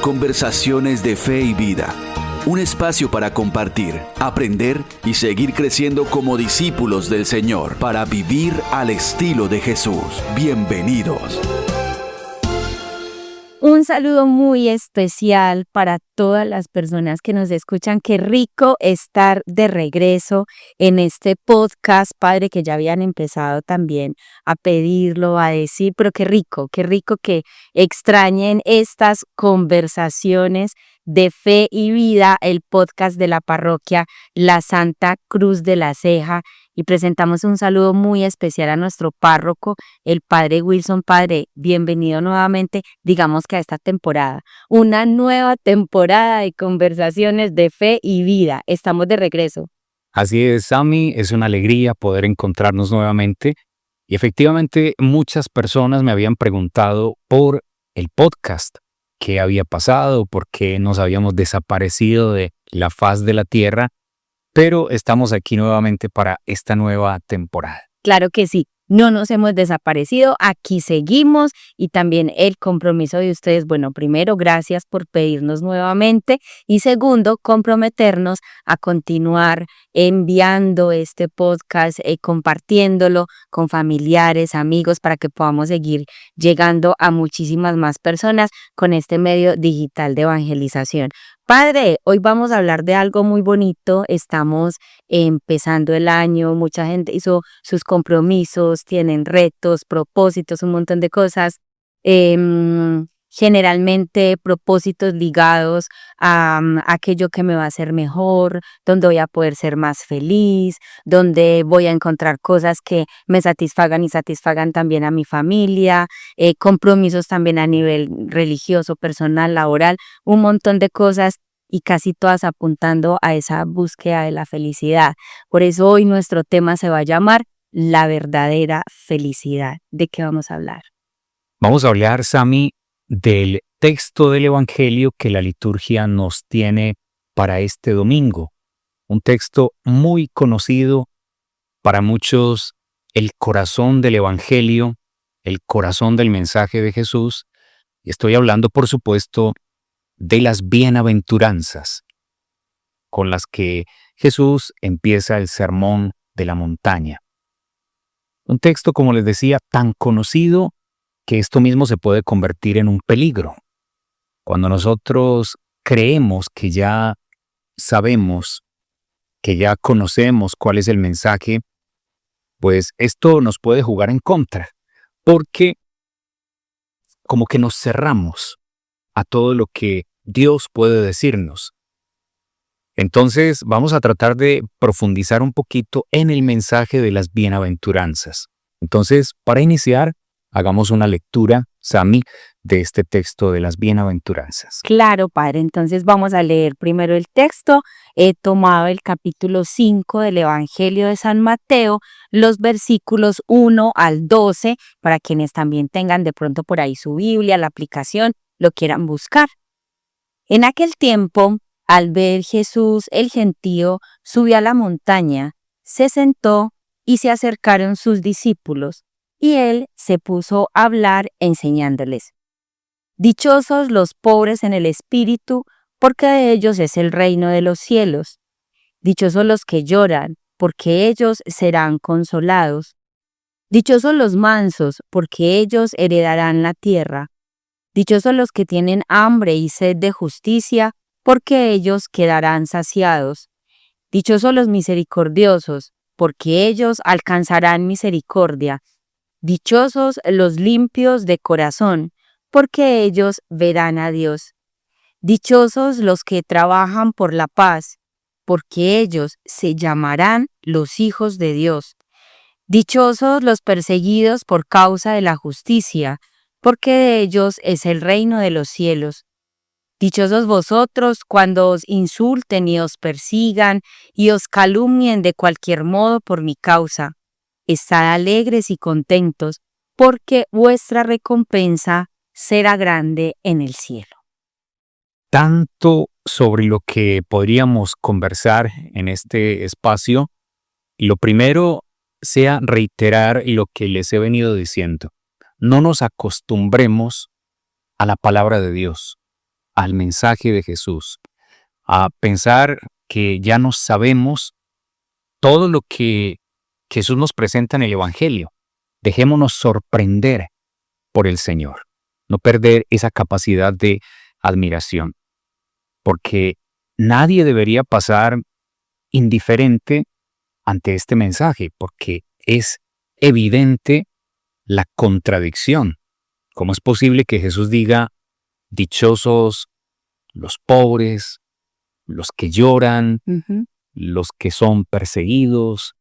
Conversaciones de Fe y Vida. Un espacio para compartir, aprender y seguir creciendo como discípulos del Señor para vivir al estilo de Jesús. Bienvenidos. Un saludo muy especial para todas las personas que nos escuchan. Qué rico estar de regreso en este podcast, Padre, que ya habían empezado también a pedirlo, a decir, pero qué rico que extrañen estas conversaciones de fe y vida, el podcast de la parroquia La Santa Cruz de la Ceja. Y presentamos un saludo muy especial a nuestro párroco, el Padre Wilson. Padre, bienvenido nuevamente, digamos que a esta temporada, una nueva temporada de conversaciones de fe y vida. Estamos de regreso. Así es, Sammy, es una alegría poder encontrarnos nuevamente. Y efectivamente, muchas personas me habían preguntado por el podcast, qué había pasado, por qué nos habíamos desaparecido de la faz de la tierra. Pero estamos aquí nuevamente para esta nueva temporada. Claro que sí, no nos hemos desaparecido, aquí seguimos y también el compromiso de ustedes. Bueno, primero, gracias por pedirnos nuevamente y segundo, comprometernos a continuar enviando este podcast, compartiéndolo con familiares, amigos, para que podamos seguir llegando a muchísimas más personas con este medio digital de evangelización. Padre, hoy vamos a hablar de algo muy bonito. Estamos empezando el año, mucha gente hizo sus compromisos, tienen retos, propósitos, un montón de cosas. Generalmente propósitos ligados a aquello que me va a hacer mejor, donde voy a poder ser más feliz, donde voy a encontrar cosas que me satisfagan y satisfagan también a mi familia, compromisos también a nivel religioso, personal, laboral, un montón de cosas y casi todas apuntando a esa búsqueda de la felicidad. Por eso hoy nuestro tema se va a llamar La verdadera felicidad. ¿De qué vamos a hablar? Vamos a hablar, Sammy, del texto del Evangelio que la liturgia nos tiene para este domingo. Un texto muy conocido para muchos, el corazón del Evangelio, el corazón del mensaje de Jesús. Y estoy hablando, por supuesto, de las bienaventuranzas, con las que Jesús empieza el sermón de la montaña. Un texto, como les decía, tan conocido que esto mismo se puede convertir en un peligro. Cuando nosotros creemos que ya sabemos, que ya conocemos cuál es el mensaje, pues esto nos puede jugar en contra, porque como que nos cerramos a todo lo que Dios puede decirnos. Entonces vamos a tratar de profundizar un poquito en el mensaje de las bienaventuranzas. Entonces, para iniciar, hagamos una lectura, Sammy, de este texto de las bienaventuranzas. Claro, Padre, entonces vamos a leer primero el texto. He tomado el capítulo 5 del Evangelio de San Mateo, los versículos 1 al 12, para quienes también tengan de pronto por ahí su Biblia, la aplicación, lo quieran buscar. En aquel tiempo, al ver Jesús el gentío, subió a la montaña, se sentó y se acercaron sus discípulos, y él se puso a hablar enseñándoles. Dichosos los pobres en el espíritu, porque de ellos es el reino de los cielos. Dichosos los que lloran, porque ellos serán consolados. Dichosos los mansos, porque ellos heredarán la tierra. Dichosos los que tienen hambre y sed de justicia, porque ellos quedarán saciados. Dichosos los misericordiosos, porque ellos alcanzarán misericordia. Dichosos los limpios de corazón, porque ellos verán a Dios. Dichosos los que trabajan por la paz, porque ellos se llamarán los hijos de Dios. Dichosos los perseguidos por causa de la justicia, porque de ellos es el reino de los cielos. Dichosos vosotros cuando os insulten y os persigan y os calumnien de cualquier modo por mi causa. Estad alegres y contentos, porque vuestra recompensa será grande en el cielo. Tanto sobre lo que podríamos conversar en este espacio, lo primero sea reiterar lo que les he venido diciendo. No nos acostumbremos a la palabra de Dios, al mensaje de Jesús, a pensar que ya no sabemos todo lo que Jesús nos presenta en el Evangelio. Dejémonos sorprender por el Señor, no perder esa capacidad de admiración, porque nadie debería pasar indiferente ante este mensaje, porque es evidente la contradicción. ¿Cómo es posible que Jesús diga, dichosos los pobres, los que lloran, Ujú. los que son perseguidos?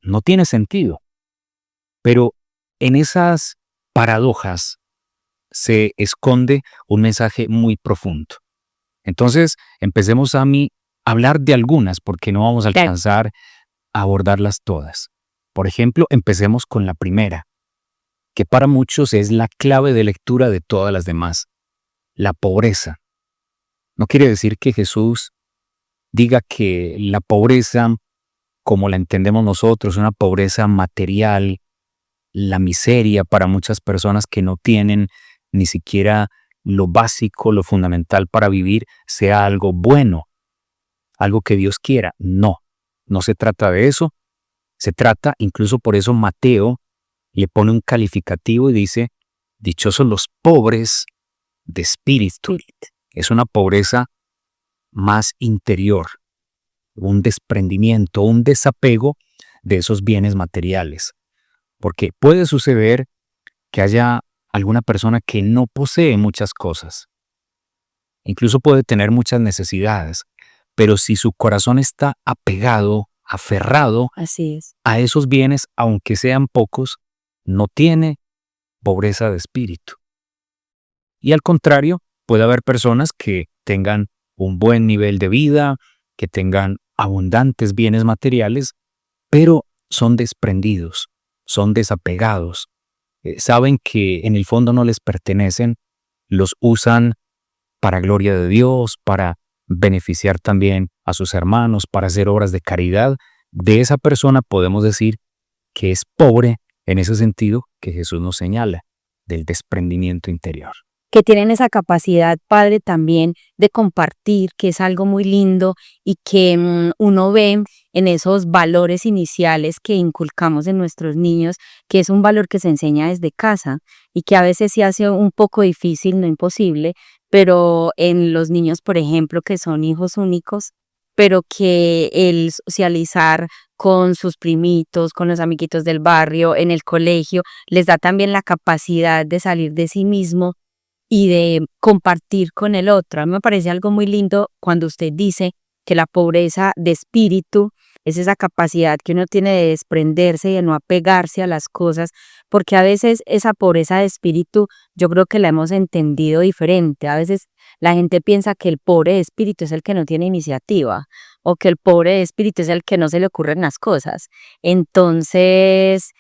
No tiene sentido. Pero en esas paradojas se esconde un mensaje muy profundo. Entonces, empecemos a hablar de algunas, porque no vamos a Claro. alcanzar a abordarlas todas. Por ejemplo, empecemos con la primera, que para muchos es la clave de lectura de todas las demás, la pobreza. No quiere decir que Jesús diga que la pobreza, como la entendemos nosotros, una pobreza material, la miseria para muchas personas que no tienen ni siquiera lo básico, lo fundamental para vivir, sea algo bueno, algo que Dios quiera. No, no se trata de eso. Se trata, incluso por eso Mateo le pone un calificativo y dice, dichosos los pobres de espíritu. Es una pobreza más interior, un desprendimiento, un desapego de esos bienes materiales. Porque puede suceder que haya alguna persona que no posee muchas cosas. Incluso puede tener muchas necesidades, pero si su corazón está apegado, aferrado Así es. a esos bienes, aunque sean pocos, no tiene pobreza de espíritu. Y al contrario, puede haber personas que tengan un buen nivel de vida, que tengan abundantes bienes materiales, pero son desprendidos, son desapegados, saben que en el fondo no les pertenecen, los usan para gloria de Dios, para beneficiar también a sus hermanos, para hacer obras de caridad. De esa persona podemos decir que es pobre en ese sentido que Jesús nos señala, del desprendimiento interior. Que tienen esa capacidad, Padre, también de compartir, que es algo muy lindo y que uno ve en esos valores iniciales que inculcamos en nuestros niños, que es un valor que se enseña desde casa y que a veces se hace un poco difícil, no imposible, pero en los niños, por ejemplo, que son hijos únicos, pero que el socializar con sus primitos, con los amiguitos del barrio, en el colegio, les da también la capacidad de salir de sí mismo y de compartir con el otro. A mí me parece algo muy lindo cuando usted dice que la pobreza de espíritu es esa capacidad que uno tiene de desprenderse y de no apegarse a las cosas, porque a veces esa pobreza de espíritu yo creo que la hemos entendido diferente. A veces la gente piensa que el pobre de espíritu es el que no tiene iniciativa o que el pobre de espíritu es el que no se le ocurren las cosas. Entonces,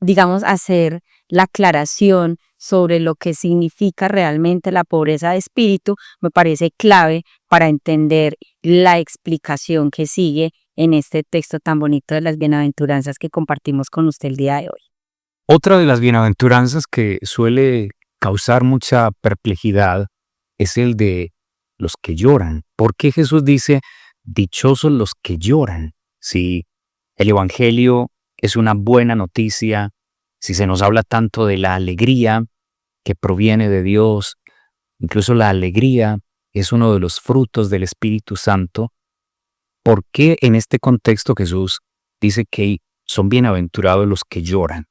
digamos, hacer la aclaración sobre lo que significa realmente la pobreza de espíritu me parece clave para entender la explicación que sigue en este texto tan bonito de las bienaventuranzas que compartimos con usted el día de hoy. Otra de las bienaventuranzas que suele causar mucha perplejidad es el de los que lloran. ¿Por qué Jesús dice, dichosos los que lloran? Si el Evangelio es una buena noticia, si se nos habla tanto de la alegría que proviene de Dios, incluso la alegría es uno de los frutos del Espíritu Santo, ¿por qué en este contexto Jesús dice que son bienaventurados los que lloran?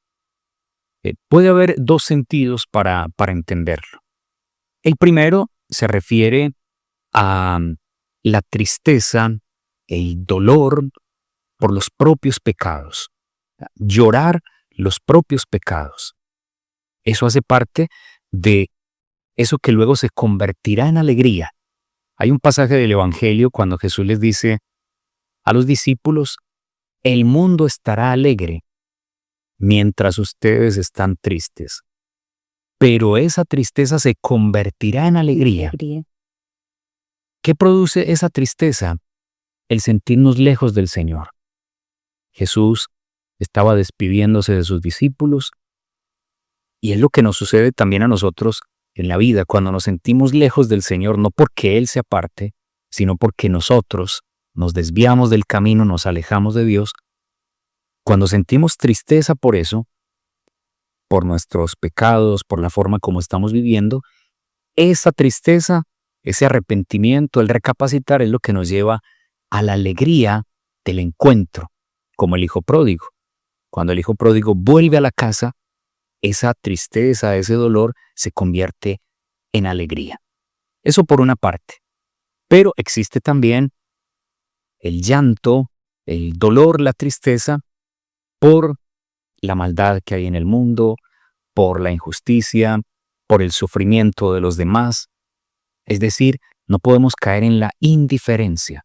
Puede haber dos sentidos para entenderlo. El primero se refiere a la tristeza, el dolor por los propios pecados. Llorar los propios pecados. Eso hace parte de eso que luego se convertirá en alegría. Hay un pasaje del Evangelio cuando Jesús les dice a los discípulos, el mundo estará alegre mientras ustedes están tristes, pero esa tristeza se convertirá en alegría. ¿Qué produce esa tristeza? El sentirnos lejos del Señor. Jesús estaba despidiéndose de sus discípulos y es lo que nos sucede también a nosotros en la vida, cuando nos sentimos lejos del Señor, no porque Él se aparte, sino porque nosotros nos desviamos del camino, nos alejamos de Dios. Cuando sentimos tristeza por eso, por nuestros pecados, por la forma como estamos viviendo, esa tristeza, ese arrepentimiento, el recapacitar es lo que nos lleva a la alegría del encuentro, como el hijo pródigo. Cuando el hijo pródigo vuelve a la casa, esa tristeza, ese dolor se convierte en alegría. Eso por una parte. Pero existe también el llanto, el dolor, la tristeza por la maldad que hay en el mundo, por la injusticia, por el sufrimiento de los demás. Es decir, no podemos caer en la indiferencia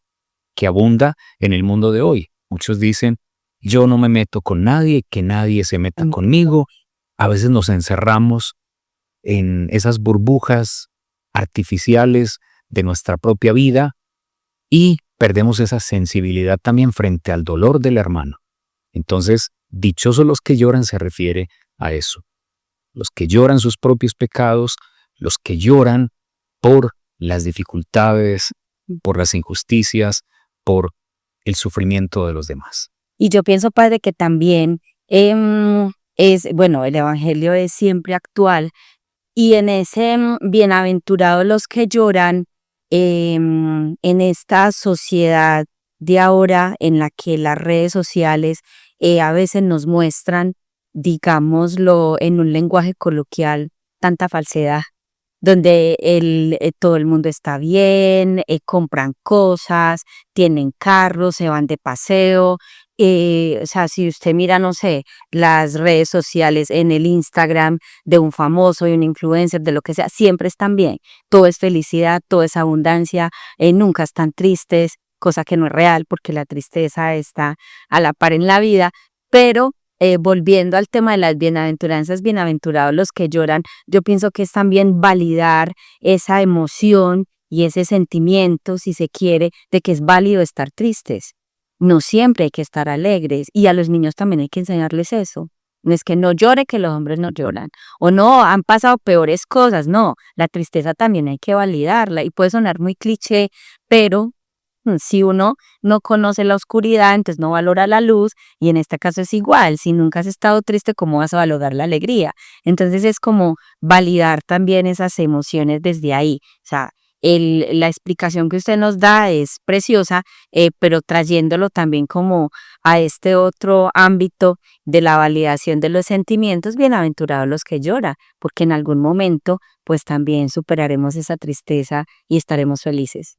que abunda en el mundo de hoy. Muchos dicen, yo no me meto con nadie, que nadie se meta conmigo. A veces nos encerramos en esas burbujas artificiales de nuestra propia vida y perdemos esa sensibilidad también frente al dolor del hermano. Entonces, dichosos los que lloran se refiere a eso. Los que lloran sus propios pecados, los que lloran por las dificultades, por las injusticias, por el sufrimiento de los demás. Y yo pienso, Padre, que también el Evangelio es siempre actual y en ese bienaventurados los que lloran, en esta sociedad de ahora en la que las redes sociales a veces nos muestran, digámoslo en un lenguaje coloquial, tanta falsedad, donde todo el mundo está bien, compran cosas, tienen carros, se van de paseo. O sea, si usted mira, no sé, las redes sociales en el Instagram de un famoso, de un influencer, de lo que sea, siempre están bien. Todo es felicidad, todo es abundancia, nunca están tristes, cosa que no es real porque la tristeza está a la par en la vida, pero volviendo al tema de las bienaventuranzas, bienaventurados los que lloran, yo pienso que es también validar esa emoción y ese sentimiento, si se quiere, de que es válido estar tristes. No siempre hay que estar alegres y a los niños también hay que enseñarles eso. No es que no llore, que los hombres no lloran. O no, han pasado peores cosas. No, la tristeza también hay que validarla y puede sonar muy cliché, pero si uno no conoce la oscuridad, entonces no valora la luz y en este caso es igual. Si nunca has estado triste, ¿cómo vas a valorar la alegría? Entonces es como validar también esas emociones desde ahí. O sea, la explicación que usted nos da es preciosa, pero trayéndolo también como a este otro ámbito de la validación de los sentimientos, bienaventurados los que lloran, porque en algún momento pues también superaremos esa tristeza y estaremos felices.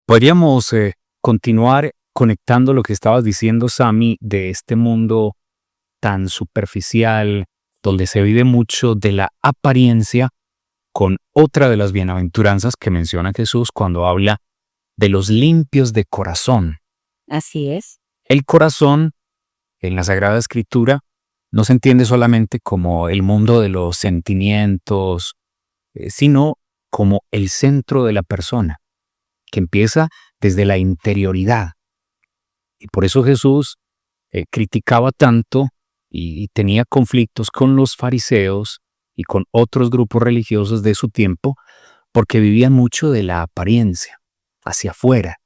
Podríamos continuar conectando lo que estabas diciendo, Sami, de este mundo tan superficial, donde se vive mucho de la apariencia, con otra de las bienaventuranzas que menciona Jesús cuando habla de los limpios de corazón. Así es. El corazón, en la Sagrada Escritura, no se entiende solamente como el mundo de los sentimientos, sino como el centro de la persona, que empieza desde la interioridad. Y por eso Jesús criticaba tanto y tenía conflictos con los fariseos y con otros grupos religiosos de su tiempo, porque vivían mucho de la apariencia, hacia afuera.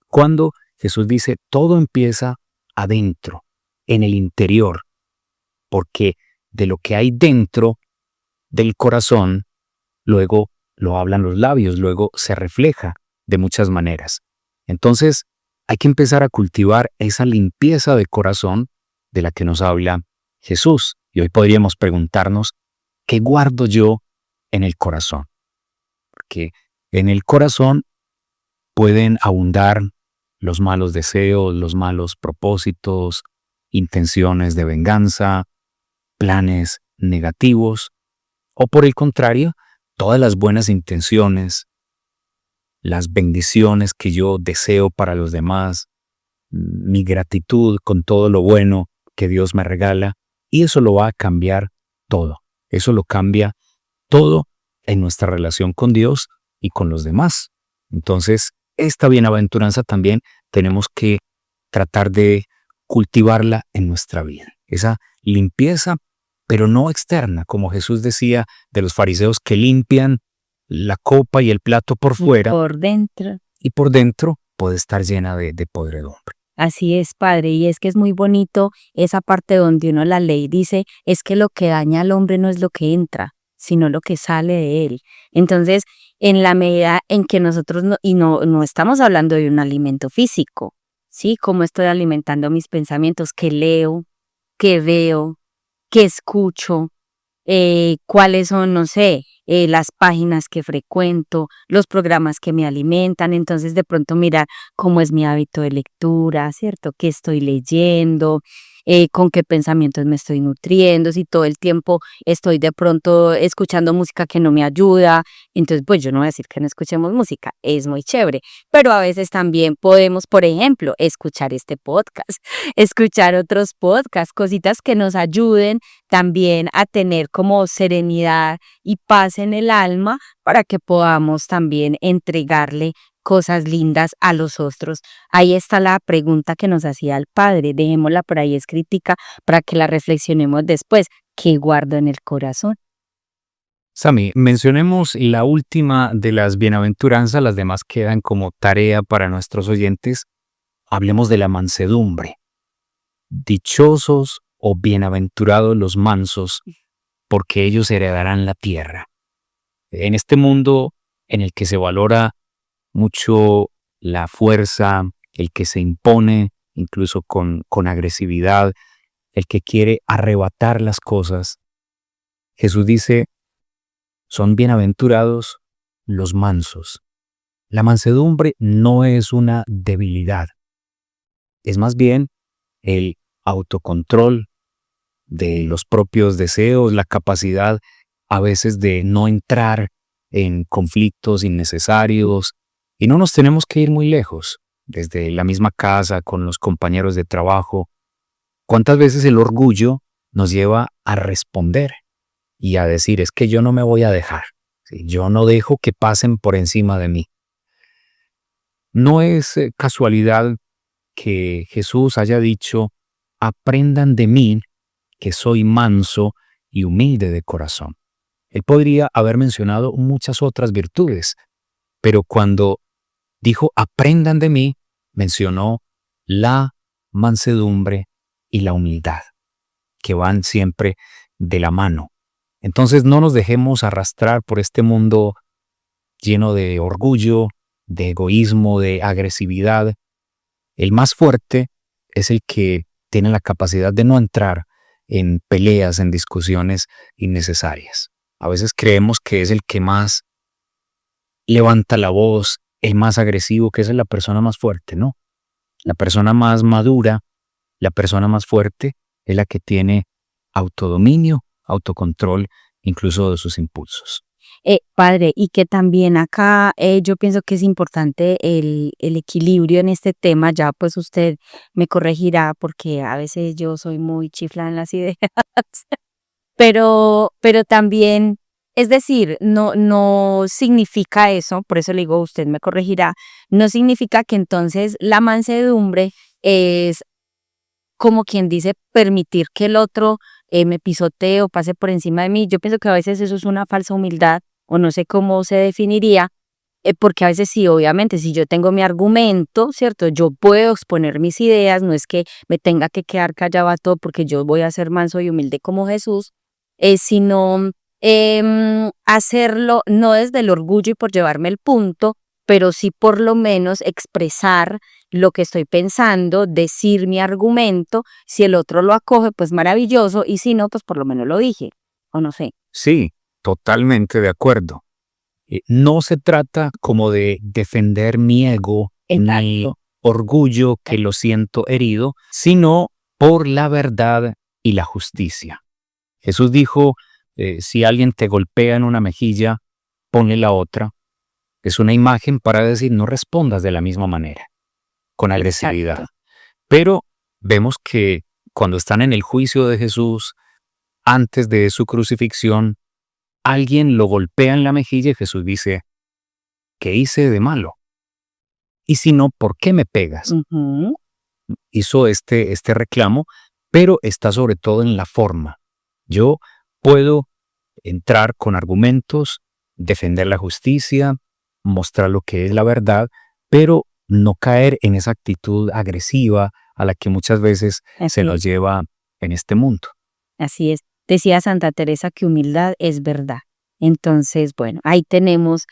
Cuando Jesús dice, todo empieza adentro, en el interior, porque de lo que hay dentro del corazón, luego lo hablan los labios, luego se refleja de muchas maneras. Entonces, hay que empezar a cultivar esa limpieza de corazón de la que nos habla Jesús. Y hoy podríamos preguntarnos, ¿qué guardo yo en el corazón? Porque en el corazón pueden abundar los malos deseos, los malos propósitos, intenciones de venganza, planes negativos, o por el contrario, todas las buenas intenciones, las bendiciones que yo deseo para los demás, mi gratitud con todo lo bueno que Dios me regala, y eso lo va a cambiar todo. Eso lo cambia todo en nuestra relación con Dios y con los demás. Entonces, esta bienaventuranza también tenemos que tratar de cultivarla en nuestra vida. Esa limpieza, pero no externa, como Jesús decía de los fariseos que limpian la copa y el plato por fuera Por dentro. y por dentro puede estar llena de podredumbre. Así es, Padre, y es que es muy bonito esa parte donde uno la ley dice, es que lo que daña al hombre no es lo que entra, sino lo que sale de él. Entonces, en la medida en que nosotros, no estamos hablando de un alimento físico, ¿sí? ¿Cómo estoy alimentando mis pensamientos? ¿Qué leo? ¿Qué veo? ¿Qué escucho? Cuáles son, no sé, las páginas que frecuento, los programas que me alimentan. Entonces, de pronto mirar cómo es mi hábito de lectura, ¿cierto? ¿Qué estoy leyendo? ¿Con qué pensamientos me estoy nutriendo? Si todo el tiempo estoy de pronto escuchando música que no me ayuda, entonces pues yo no voy a decir que no escuchemos música, es muy chévere, pero a veces también podemos, por ejemplo, escuchar este podcast, escuchar otros podcasts, cositas que nos ayuden también a tener como serenidad y paz en el alma para que podamos también entregarle cosas lindas a los otros. Ahí está la pregunta que nos hacía el Padre, dejémosla por ahí escritica para que la reflexionemos después. ¿Qué guardo en el corazón? Sami, mencionemos la última de las bienaventuranzas, las demás quedan como tarea para nuestros oyentes. Hablemos de la mansedumbre. Dichosos o bienaventurados los mansos, porque ellos heredarán la tierra. En este mundo en el que se valora mucho la fuerza, el que se impone, incluso con agresividad, el que quiere arrebatar las cosas, Jesús dice, son bienaventurados los mansos. La mansedumbre no es una debilidad, es más bien el autocontrol de los propios deseos, la capacidad a veces de no entrar en conflictos innecesarios, y no nos tenemos que ir muy lejos, desde la misma casa, con los compañeros de trabajo. ¿Cuántas veces el orgullo nos lleva a responder y a decir, es que yo no me voy a dejar, ¿sí? Yo no dejo que pasen por encima de mí? No es casualidad que Jesús haya dicho, aprendan de mí, que soy manso y humilde de corazón. Él podría haber mencionado muchas otras virtudes, pero cuando dijo, aprendan de mí, mencionó la mansedumbre y la humildad, que van siempre de la mano. Entonces no nos dejemos arrastrar por este mundo lleno de orgullo, de egoísmo, de agresividad. El más fuerte es el que tiene la capacidad de no entrar en peleas, en discusiones innecesarias. A veces creemos que es el que más levanta la voz, el más agresivo, que esa es la persona más fuerte, ¿no? La persona más madura, la persona más fuerte es la que tiene autodominio, autocontrol, incluso de sus impulsos. Padre, y que también acá yo pienso que es importante el equilibrio en este tema, ya pues usted me corregirá porque a veces yo soy muy chifla en las ideas, pero también, es decir, no significa eso, por eso le digo, usted me corregirá, no significa que entonces la mansedumbre es como quien dice permitir que el otro me pisotee o pase por encima de mí. Yo pienso que a veces eso es una falsa humildad o no sé cómo se definiría, porque a veces sí, obviamente, si yo tengo mi argumento, ¿cierto? Yo puedo exponer mis ideas, no es que me tenga que quedar callado a todo porque yo voy a ser manso y humilde como Jesús, sino hacerlo no desde el orgullo y por llevarme el punto, pero sí por lo menos expresar lo que estoy pensando, decir mi argumento. Si el otro lo acoge, pues maravilloso, y si no, pues por lo menos lo dije, o no sé. Sí, totalmente de acuerdo. No se trata como de defender mi ego, mi Exacto. orgullo que lo siento herido, sino por la verdad y la justicia. Jesús dijo, si alguien te golpea en una mejilla, ponle la otra. Es una imagen para decir, no respondas de la misma manera, con agresividad. Exacto. Pero vemos que cuando están en el juicio de Jesús, antes de su crucifixión, alguien lo golpea en la mejilla y Jesús dice, ¿qué hice de malo? Y si no, ¿por qué me pegas? Hizo este reclamo, pero está sobre todo en la forma. Yo puedo entrar con argumentos, defender la justicia, mostrar lo que es la verdad, pero no caer en esa actitud agresiva a la que muchas veces se Así nos es, lleva en este mundo. así es. Decía Santa Teresa que humildad es verdad. Entonces, bueno, ahí tenemos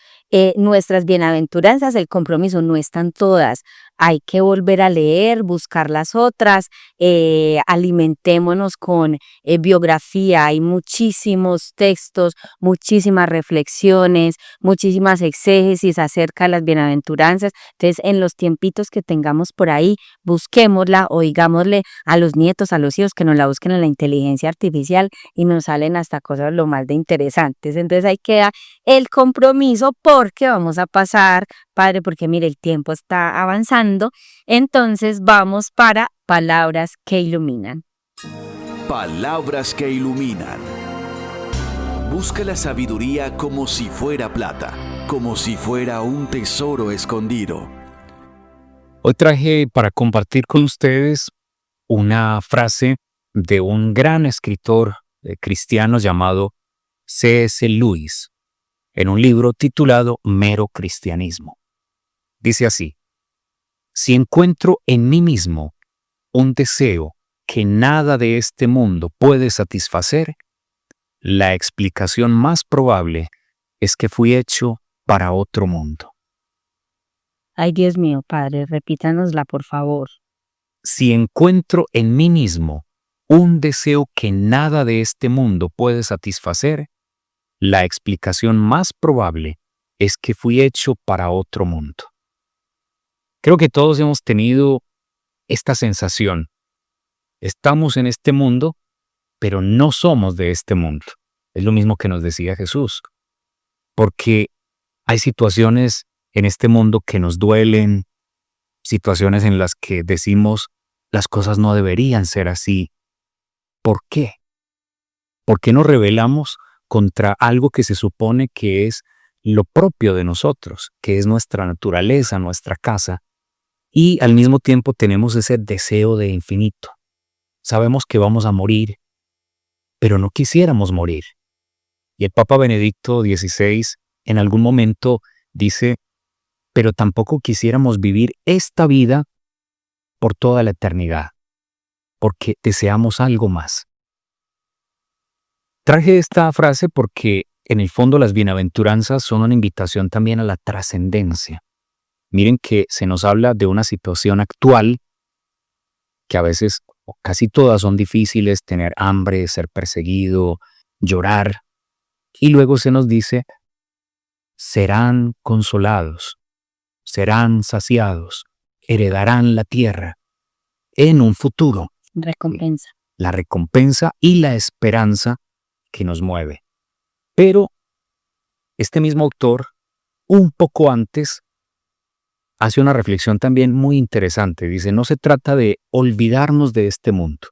nuestras bienaventuranzas, el compromiso, no están todas. Hay que volver a leer, buscar las otras, alimentémonos con biografía, hay muchísimos textos, muchísimas reflexiones, muchísimas exégesis acerca de las bienaventuranzas. Entonces, en los tiempitos que tengamos por ahí, busquémosla, oigámosle a los nietos, a los hijos, que nos la busquen en la inteligencia artificial y nos salen hasta cosas lo más de interesantes. Entonces ahí queda el compromiso porque vamos a pasar, padre, porque mire, el tiempo está avanzando. Entonces vamos para palabras que iluminan. Palabras que iluminan. Busca la sabiduría como si fuera plata, como si fuera un tesoro escondido. Hoy traje para compartir con ustedes una frase de un gran escritor cristiano llamado C.S. Lewis, en un libro titulado Mero Cristianismo. Dice así: si encuentro en mí mismo un deseo que nada de este mundo puede satisfacer, la explicación más probable es que fui hecho para otro mundo. Ay, Dios mío, padre, repítanosla, por favor. Si encuentro en mí mismo un deseo que nada de este mundo puede satisfacer, la explicación más probable es que fui hecho para otro mundo. Creo que todos hemos tenido esta sensación. Estamos en este mundo, pero no somos de este mundo. Es lo mismo que nos decía Jesús. Porque hay situaciones en este mundo que nos duelen, situaciones en las que decimos las cosas no deberían ser así. ¿Por qué? ¿Por qué nos rebelamos contra algo que se supone que es lo propio de nosotros, que es nuestra naturaleza, nuestra casa? Y al mismo tiempo tenemos ese deseo de infinito. Sabemos que vamos a morir, pero no quisiéramos morir. Y el Papa Benedicto XVI en algún momento dice, pero tampoco quisiéramos vivir esta vida por toda la eternidad, porque deseamos algo más. Traje esta frase porque en el fondo las bienaventuranzas son una invitación también a la trascendencia. Miren que se nos habla de una situación actual que a veces, o casi todas, son difíciles: tener hambre, ser perseguido, llorar. Y luego se nos dice, serán consolados, serán saciados, heredarán la tierra en un futuro. Recompensa. La recompensa y la esperanza que nos mueve. Pero este mismo autor, un poco antes, hace una reflexión también muy interesante. Dice, no se trata de olvidarnos de este mundo,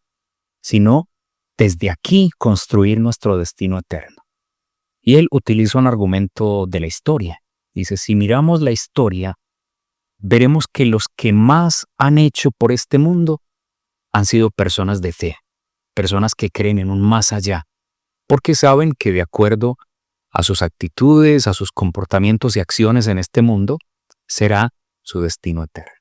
sino desde aquí construir nuestro destino eterno. Y él utiliza un argumento de la historia. Dice, si miramos la historia, veremos que los que más han hecho por este mundo han sido personas de fe, personas que creen en un más allá, porque saben que de acuerdo a sus actitudes, a sus comportamientos y acciones en este mundo, será su destino eterno.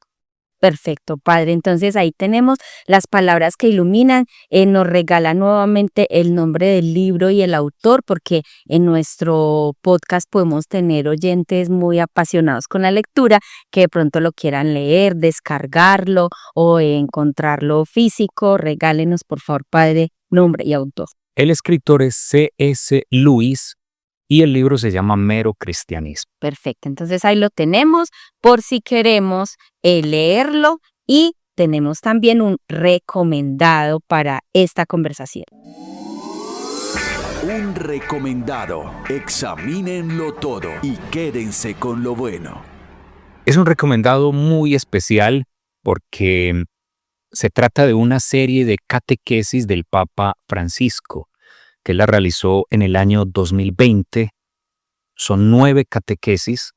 Perfecto, padre. Entonces ahí tenemos las palabras que iluminan. Nos regala nuevamente el nombre del libro y el autor, porque en nuestro podcast podemos tener oyentes muy apasionados con la lectura que de pronto lo quieran leer, descargarlo o encontrarlo físico. Regálenos, por favor, padre, nombre y autor. El escritor es C.S. Lewis y el libro se llama Mero Cristianismo. Perfecto, entonces ahí lo tenemos por si queremos leerlo, y tenemos también un recomendado para esta conversación. Un recomendado. Examínenlo todo y quédense con lo bueno. Es un recomendado muy especial porque se trata de una serie de catequesis del Papa Francisco, que la realizó en el año 2020. Son 9 catequesis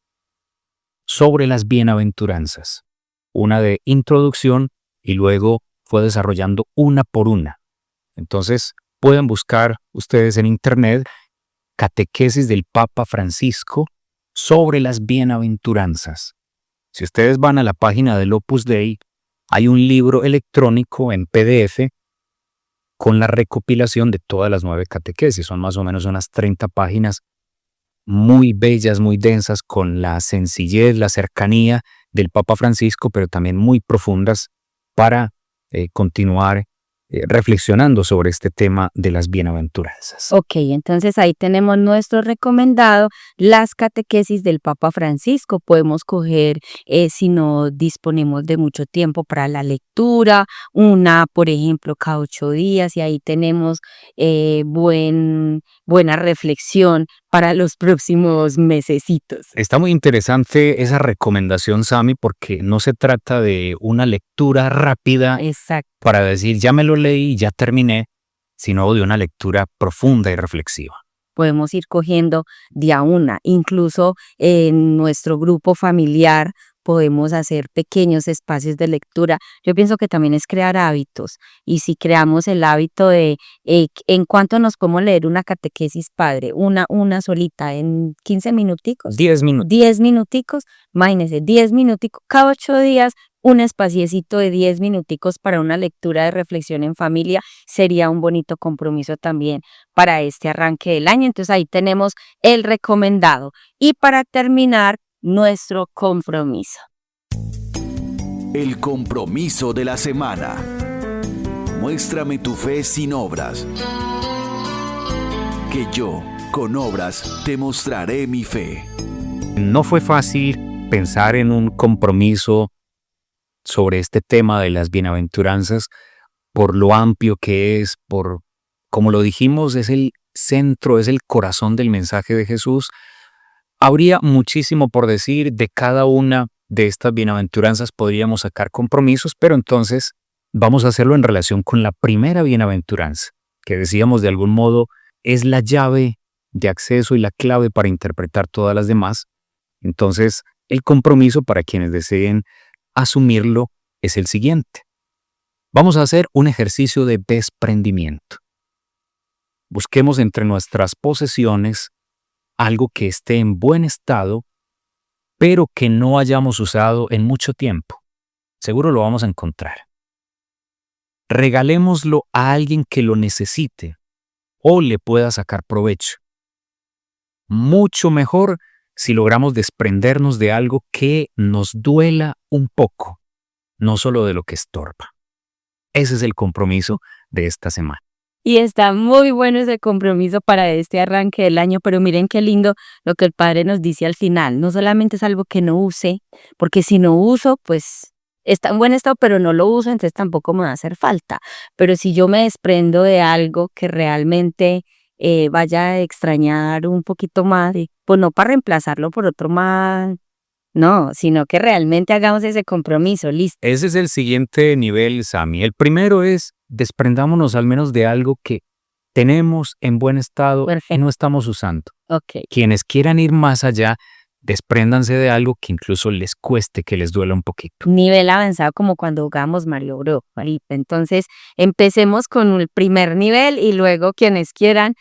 sobre las bienaventuranzas. Una de introducción y luego fue desarrollando una por una. Entonces, pueden buscar ustedes en internet catequesis del Papa Francisco sobre las bienaventuranzas. Si ustedes van a la página del Opus Dei, hay un libro electrónico en PDF con la recopilación de todas las 9 catequesis. Son más o menos unas 30 páginas muy bellas, muy densas, con la sencillez, la cercanía del Papa Francisco, pero también muy profundas para continuar reflexionando sobre este tema de las bienaventuranzas. Ok, entonces ahí tenemos nuestro recomendado, las catequesis del Papa Francisco. Podemos coger, si no disponemos de mucho tiempo para la lectura, una, por ejemplo, cada 8 días, y ahí tenemos buena reflexión para los próximos mesecitos. Está muy interesante esa recomendación, Sami, porque no se trata de una lectura rápida para decir ya me lo leí, ya terminé, sino de una lectura profunda y reflexiva. Podemos ir cogiendo de a una, incluso en nuestro grupo familiar podemos hacer pequeños espacios de lectura. Yo pienso que también es crear hábitos, y si creamos el hábito de en cuánto nos podemos leer una catequesis, padre, una solita, en 15 minuticos. 10 minutos. 10 minuticos, imagínense, 10 minuticos, cada 8 días, un espaciecito de 10 minuticos para una lectura de reflexión en familia sería un bonito compromiso también para este arranque del año. Entonces ahí tenemos el recomendado. Y para terminar, nuestro compromiso. El compromiso de la semana. Muéstrame tu fe sin obras, que yo, con obras, te mostraré mi fe. No fue fácil pensar en un compromiso sobre este tema de las bienaventuranzas, por lo amplio que es, por, como lo dijimos, es el centro, es el corazón del mensaje de Jesús. Habría muchísimo por decir de cada una de estas bienaventuranzas, podríamos sacar compromisos, pero entonces vamos a hacerlo en relación con la primera bienaventuranza, que decíamos de algún modo es la llave de acceso y la clave para interpretar todas las demás. Entonces, el compromiso para quienes deseen asumirlo es el siguiente. Vamos a hacer un ejercicio de desprendimiento. Busquemos entre nuestras posesiones algo que esté en buen estado, pero que no hayamos usado en mucho tiempo. Seguro lo vamos a encontrar. Regalémoslo a alguien que lo necesite o le pueda sacar provecho. Mucho mejor si logramos desprendernos de algo que nos duela un poco, no solo de lo que estorba. Ese es el compromiso de esta semana. Y está muy bueno ese compromiso para este arranque del año, pero miren qué lindo lo que el Padre nos dice al final. No solamente es algo que no use, porque si no uso, pues está en buen estado, pero no lo uso, entonces tampoco me va a hacer falta. Pero si yo me desprendo de algo que realmente vaya a extrañar un poquito más, pues no para reemplazarlo por otro más, no, sino que realmente hagamos ese compromiso, listo. Ese es el siguiente nivel, Sami. El primero es desprendámonos al menos de algo que tenemos en buen estado y no estamos usando. Okay. Quienes quieran ir más allá, despréndanse de algo que incluso les cueste, que les duela un poquito. Nivel avanzado como cuando jugamos Mario Bros. Entonces, empecemos con el primer nivel y luego quienes quieran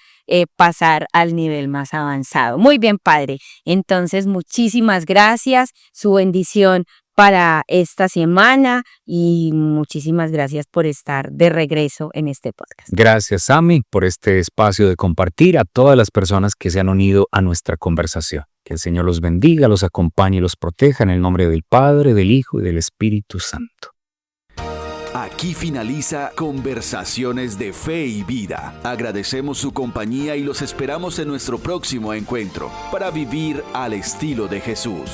pasar al nivel más avanzado. Muy bien, Padre. Entonces, muchísimas gracias. Su bendición para esta semana y muchísimas gracias por estar de regreso en este podcast. Gracias, Sami, por este espacio de compartir, a todas las personas que se han unido a nuestra conversación. Que el Señor los bendiga, los acompañe y los proteja en el nombre del Padre, del Hijo y del Espíritu Santo. Aquí finaliza Conversaciones de Fe y Vida. Agradecemos su compañía y los esperamos en nuestro próximo encuentro para vivir al estilo de Jesús.